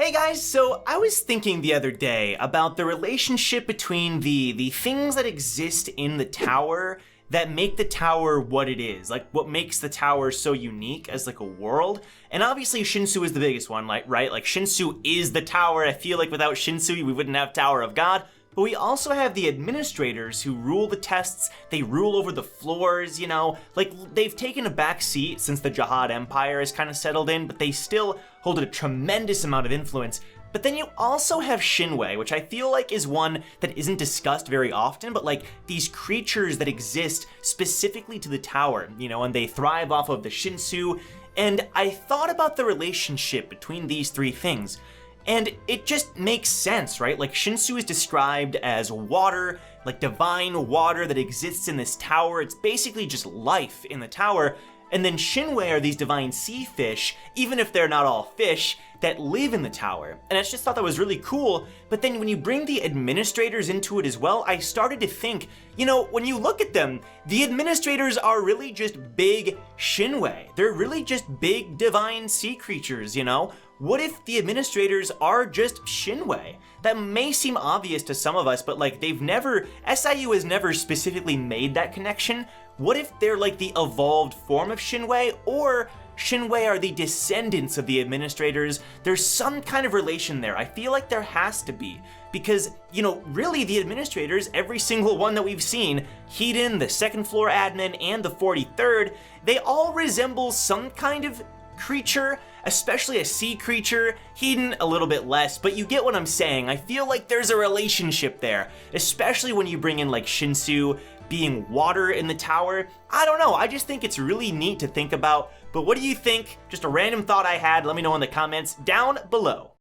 Hey guys, so I was thinking the other day about the relationship between the things that exist in the tower that make the tower what it is, like what makes the tower so unique as like a world. And obviously Shinhueh is the biggest one, like, right? Like Shinhueh is the tower. I feel like without Shinhueh we wouldn't have Tower of God. But we also have the administrators who rule the tests, they rule over the floors, you know, like they've taken a back seat since the Jihad Empire has kind of settled in, but they still hold a tremendous amount of influence. But then you also have Shinhueh, which I feel like is one that isn't discussed very often, but like these creatures that exist specifically to the tower, you know, and they thrive off of the Shinhueh. And I thought about the relationship between these three things. And it just makes sense, right? Like Shinhueh is described as water, like divine water that exists in this tower. It's basically just life in the tower. And then Shinhueh are these divine sea fish, even if they're not all fish, that live in the tower. And I just thought that was really cool. But then when you bring the administrators into it as well, I started to think, you know, when you look at them, the administrators are really just big Shinhueh. They're really just big divine sea creatures, you know? What if the administrators are just Shinhueh? That may seem obvious to some of us, but like SIU has never specifically made that connection. What if they're like the evolved form of Shinhueh, or Shinhueh are the descendants of the administrators? There's some kind of relation there. I feel like there has to be, because, you know, really the administrators, every single one that we've seen, Hedon, the second floor admin, and the 43rd, they all resemble some kind of creature, especially a sea creature. Hedon a little bit less, but you get what I'm saying. I feel like there's a relationship there, especially when you bring in like Shinhueh being water in the tower. I don't know, I just think it's really neat to think about. But what do you think? Just a random thought I had. Let me know in the comments down below.